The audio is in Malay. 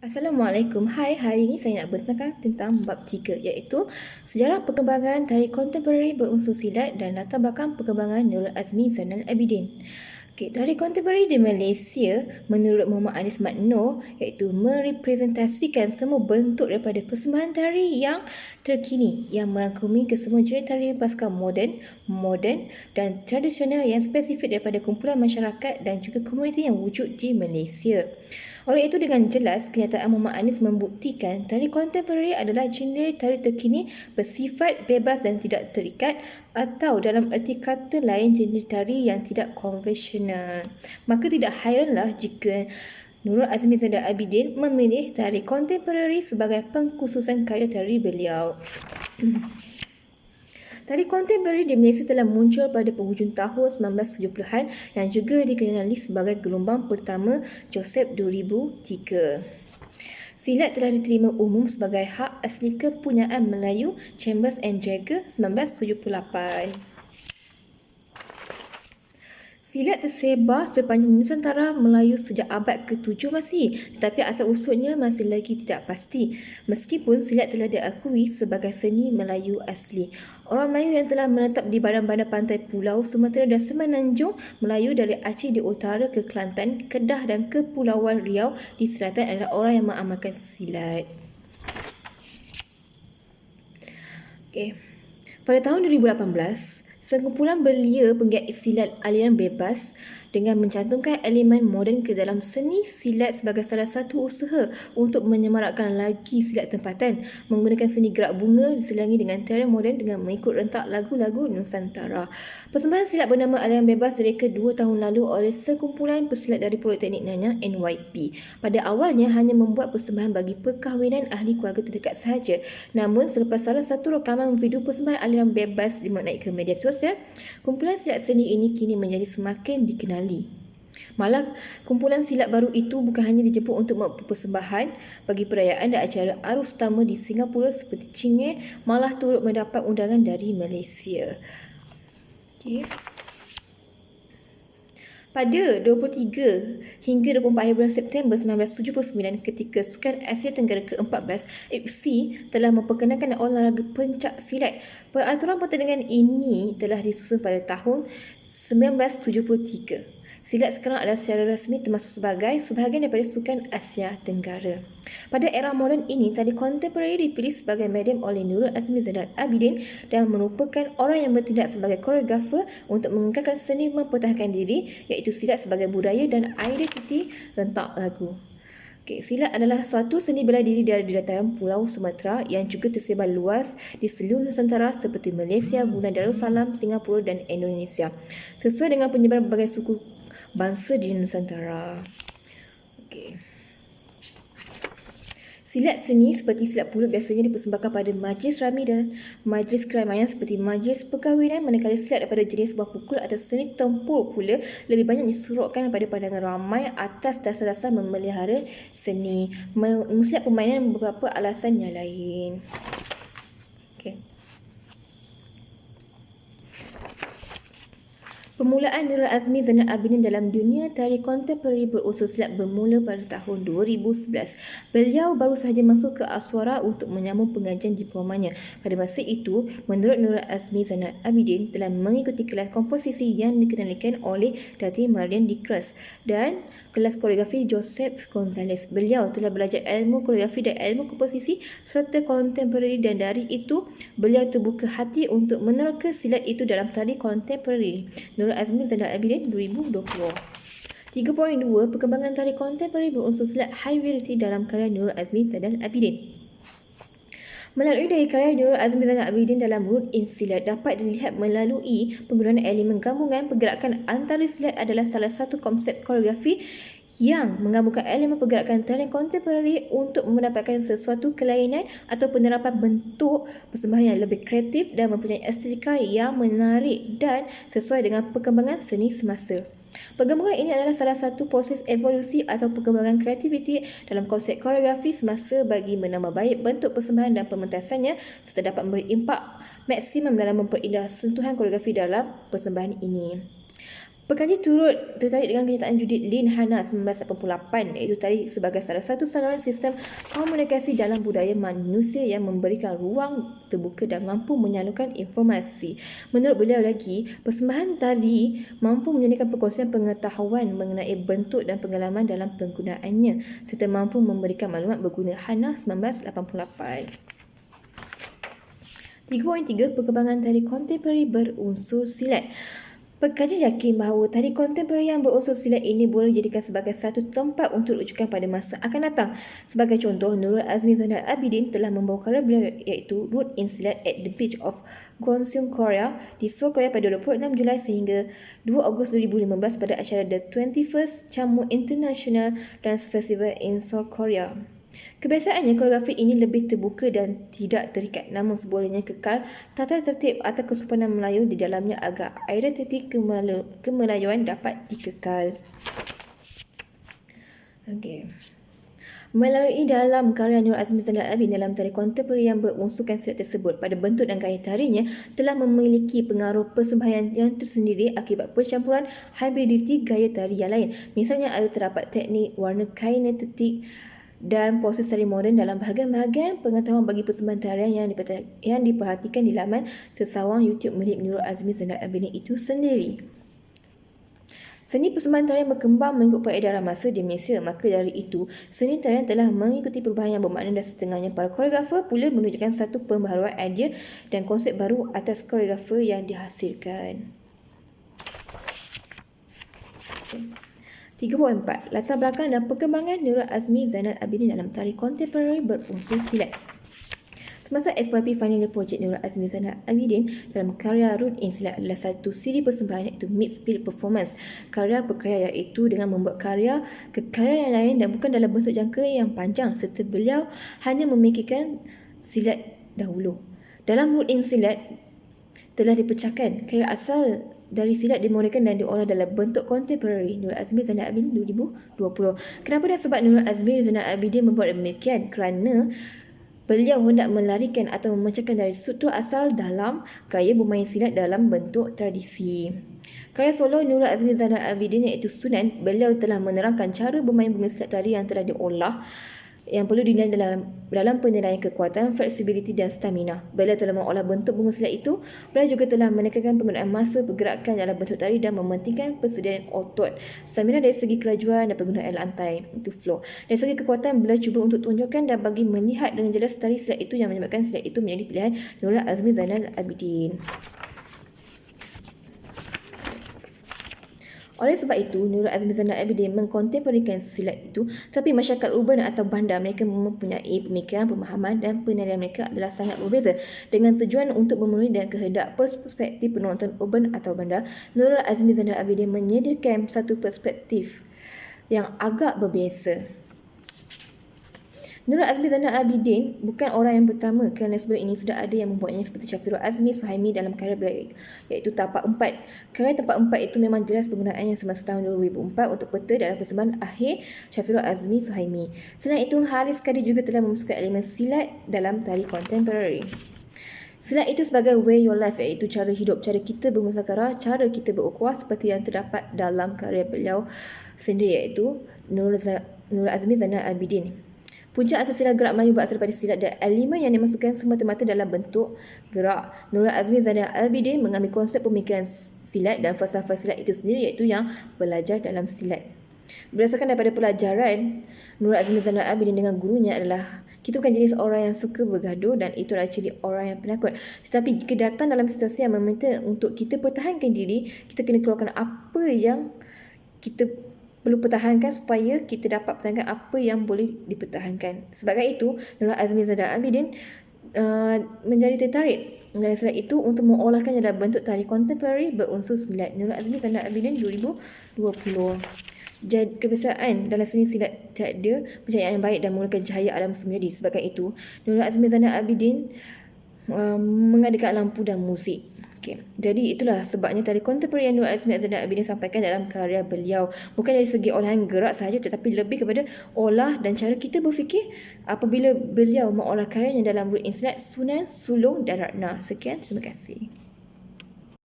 Assalamualaikum. Hai, hari ini saya nak bertentang tentang bab 3 iaitu sejarah perkembangan tari kontemporari berunsur silat dan latar belakang perkembangan Nurul Azmi Zainal Abidin. Tari kontemporari di Malaysia menurut Muhammad Anis Mat Noor iaitu merepresentasikan semua bentuk daripada persembahan tari yang terkini yang merangkumi kesemua jenis tari pasca moden dan tradisional yang spesifik daripada kumpulan masyarakat dan juga komuniti yang wujud di Malaysia. Oleh itu, dengan jelas, kenyataan Muhammad Anis membuktikan tari kontemporari adalah genre tari terkini bersifat bebas dan tidak terikat, atau dalam erti kata lain genre tari yang tidak konvensional. Maka tidak hairanlah jika Nurul Azmi Zainal Abidin memilih tari kontemporari sebagai pengkhususan karya tari beliau. Tari kontemporari di Malaysia telah muncul pada penghujung tahun 1970-an yang juga dikenali sebagai gelombang pertama Joseph 2003. Silat telah diterima umum sebagai hak asli kepunyaan Melayu Chambers and Drager 1978. Silat tersebar sepanjang Nusantara Melayu sejak abad ke-7 Masihi, tetapi asal-usulnya masih lagi tidak pasti. Meskipun silat telah diakui sebagai seni Melayu asli. Orang Melayu yang telah menetap di badan-badan pantai Pulau Sumatera dan Semenanjung Melayu dari Aceh di utara ke Kelantan, Kedah dan Kepulauan Riau di selatan adalah orang yang mengamalkan silat. Pada tahun 2018, sekumpulan belia penggiat silat aliran bebas dengan mencantumkan elemen moden ke dalam seni silat sebagai salah satu usaha untuk menyemarakkan lagi silat tempatan, menggunakan seni gerak bunga diselangi dengan tarian moden dengan mengikut rentak lagu-lagu Nusantara. Persembahan silat bernama aliran bebas direka 2 tahun lalu oleh sekumpulan pesilat dari Politeknik Nanyang NYP. Pada awalnya hanya membuat persembahan bagi perkahwinan ahli keluarga terdekat sahaja. Namun selepas salah satu rakaman video persembahan aliran bebas naik ke media sosial, kumpulan silat seni ini kini menjadi semakin dikenali. Malah, kumpulan silat baru itu bukan hanya dijemput untuk membuat persembahan bagi perayaan dan acara arus utama di Singapura seperti Chingay, malah turut mendapat undangan dari Malaysia. Pada 23 hingga 24 hari bulan September 1979, ketika Sukan Asia Tenggara ke-14 AFC telah memperkenalkan olahraga pencak silat. Peraturan pertandingan ini telah disusun pada tahun 1973. Silat sekarang adalah secara rasmi termasuk sebagai sebahagian daripada Sukan Asia Tenggara. Pada era moden ini, tari kontemporari dipilih sebagai medium oleh Nurul Azmi Zainal Abidin dan merupakan orang yang bertindak sebagai koreografer untuk mengekalkan seni mempertahankan diri, iaitu silat sebagai budaya dan identiti rentak lagu. Silat adalah suatu seni bela diri dari dataran Pulau Sumatera yang juga tersebar luas di seluruh Nusantara seperti Malaysia, Brunei Darussalam, Singapura dan Indonesia, sesuai dengan penyebaran berbagai suku bangsa di Nusantara. Silat seni seperti silat pulut biasanya dipersembahkan pada majlis rami dan majlis keramaian seperti majlis perkahwinan, manakala silat daripada jenis buah pukul atau seni tempur pula lebih banyak disorokkan pada pandangan ramai atas dasar-dasar memelihara seni, silat permainan dan beberapa alasan yang lain. Permulaan Nurul Azmi Zainal Abidin dalam dunia tari kontemporari berunsur silat bermula pada tahun 2011. Beliau baru sahaja masuk ke Aswara untuk menyambung pengajian diplomanya. Pada masa itu, menurut Nurul Azmi Zainal Abidin telah mengikuti kelas komposisi yang dikenalikan oleh Datin Marian Dikras dan kelas koreografi Joseph Gonzalez. Beliau telah belajar ilmu koreografi dan ilmu komposisi serta kontemporari dan dari itu, beliau terbuka hati untuk menerka silat itu dalam tari kontemporari. Nurul Azmi Zainal Abidin 2020. 3.2 Perkembangan tari kontemporari berunsur silat high variety dalam karya Nurul Azmi Zainal Abidin. Melalui dari karya Nurul Azmi Zainal Abidin dalam Root in Silat dapat dilihat melalui penggunaan elemen gabungan pergerakan antara silat adalah salah satu konsep koreografi yang menggabungkan elemen pergerakan tarian kontemporari untuk mendapatkan sesuatu kelainan atau penerapan bentuk persembahan yang lebih kreatif dan mempunyai estetika yang menarik dan sesuai dengan perkembangan seni semasa. Penggabungan ini adalah salah satu proses evolusi atau perkembangan kreativiti dalam konsep koreografi semasa bagi menambah baik bentuk persembahan dan pementasannya serta dapat memberi impak maksimum dalam memperindah sentuhan koreografi dalam persembahan ini. Pekaji turut tertarik dengan kenyataan Judith Lin Hana 1988, iaitu tari sebagai salah satu saluran sistem komunikasi dalam budaya manusia yang memberikan ruang terbuka dan mampu menyalurkan informasi. Menurut beliau lagi, persembahan tari mampu menyediakan perkongsian pengetahuan mengenai bentuk dan pengalaman dalam penggunaannya serta mampu memberikan maklumat berguna. Hana 1988. 3.3 Perkembangan tari kontemporari berunsur silat. Pekaji yakin bahawa tari kontemporari yang berunsur silat ini boleh dijadikan sebagai satu tempat untuk rujukan pada masa akan datang. Sebagai contoh, Nurul Azmi Zainal Abidin telah membawa karya beliau iaitu Root in Silat at the Beach of Gyeongseong, Korea di Seoul, Korea pada 26 Julai sehingga 2 Ogos 2015 pada acara The 21st Chamu International Dance Festival in Seoul, Korea. Kebiasaannya, koreografi ini lebih terbuka dan tidak terikat, namun sebolehnya kekal tata tertib atau kesopanan Melayu di dalamnya agar identiti kemelayuan dapat dikekal. Okey. Melalui dalam karya Nurul Azmi Zainal Abidin dalam tari kontemporari yang berunsurkan silat tersebut, pada bentuk dan gaya tarinya telah memiliki pengaruh persembahan yang tersendiri akibat percampuran hybriditi gaya tari yang lain. Misalnya, ada terdapat teknik warna kinetik dan proses tari moden dalam bahagian-bahagian pengetahuan bagi persembahan tarian yang diperhatikan di laman sesawang YouTube milik Nurul Azmi Zainal Abidin itu sendiri. Seni persembahan tarian berkembang mengikut peredaran masa di Malaysia, maka dari itu seni tarian telah mengikuti perubahan yang bermakna dan setengahnya para koreografer pula menunjukkan satu pembaharuan idea dan konsep baru atas koreografer yang dihasilkan. 3.4 Latar belakang dan perkembangan Nurul Azmi Zainal Abidin dalam tari kontemporari berunsur silat. Semasa FYP Final Year Project, Nurul Azmi Zainal Abidin dalam karya Root in Silat adalah satu CD persembahan iaitu Mixed Field Performance. Karya berkarya iaitu dengan membuat karya ke karya yang lain dan bukan dalam bentuk jangka yang panjang serta beliau hanya memikirkan silat dahulu. Dalam Root in Silat telah dipecahkan karya asal dari silat dimulakan dan diolah dalam bentuk kontemporari. Nurul Azmi Zainal Abidin 2020. Kenapa dan sebab Nurul Azmi Zainal Abidin membuat demikian? Kerana beliau hendak melarikan atau memecahkan dari struktur asal dalam gaya bermain silat dalam bentuk tradisi. Karya solo Nurul Azmi Zainal Abidin iaitu Sunan, beliau telah menerangkan cara bermain bunga silat tari yang telah diolah yang perlu dinilai dalam penilaian kekuatan, fleksibiliti dan stamina. Beliau telah mengolah bentuk bunga silat itu. Beliau juga telah menekankan penggunaan masa pergerakan dalam bentuk tari dan mementingkan persediaan otot. Stamina dari segi kelajuan dan penggunaan lantai, itu flow. Dari segi kekuatan, beliau cuba untuk tunjukkan dan bagi melihat dengan jelas tari silat itu yang menyebabkan silat itu menjadi pilihan Nurul Azmi Zainal Abidin. Oleh sebab itu, Nurul Azmi Zainal Abidin mengkontemporarikan silat itu, tapi masyarakat urban atau bandar mereka mempunyai pemikiran, pemahaman dan penilaian mereka adalah sangat berbeza. Dengan tujuan untuk memenuhi dan kehendak perspektif penonton urban atau bandar, Nurul Azmi Zainal Abidin menyediakan satu perspektif yang agak berbeza. Nurul Azmi Zainal Abidin bukan orang yang pertama kerana sebelum ini sudah ada yang membuatnya seperti Syafirul Azmi Suhaimi dalam karya beliau iaitu Tapak 4. Karya Tapak 4 itu memang jelas penggunaannya semasa tahun 2004 untuk peta dalam persembahan akhir Syafirul Azmi Suhaimi. Selain itu, Haris Kadi juga telah memasukkan elemen silat dalam tari kontemporari. Silat itu sebagai way your life iaitu cara hidup, cara kita bermusakarah, cara kita berukhuwah seperti yang terdapat dalam karya beliau sendiri iaitu Nurul Azmi Zainal Abidin. Punca asal silat gerak Melayu berasal daripada silat dan elemen yang dimasukkan semata-mata dalam bentuk gerak. Nurul Azmi Zainal Abidin mengambil konsep pemikiran silat dan falsafah silat itu sendiri iaitu yang belajar dalam silat. Berdasarkan daripada pelajaran Nurul Azmi Zainal Abidin dengan gurunya adalah kita bukan jenis orang yang suka bergaduh dan itu adalah ciri orang yang penakut. Tetapi jika datang dalam situasi yang meminta untuk kita pertahankan diri, kita kena keluarkan apa yang kita perlu pertahankan supaya kita dapat pertahankan apa yang boleh dipertahankan. Sebagai itu, Nurul Azmi Zainal Abidin menjadi tertarik dengan silat itu untuk mengolahkannya dalam bentuk tari kontemporari berunsur silat. Nurul Azmi Zainal Abidin 2020. Jadi, kebiasaan dalam seni silat tak ada pencahayaan yang baik dan menggunakan cahaya alam semula. Sebagai itu, Nurul Azmi Zainal Abidin mengadakan lampu dan muzik. Okay. Jadi itulah sebabnya tari kontemporari yang Nurul Azmi Zainal Abidin sampaikan dalam karya beliau. Bukan dari segi olahan gerak sahaja tetapi lebih kepada olah dan cara kita berfikir apabila beliau mengolah karyanya dalam Root in Silat, Sunan, Sulung dan Ratna. Sekian, terima kasih.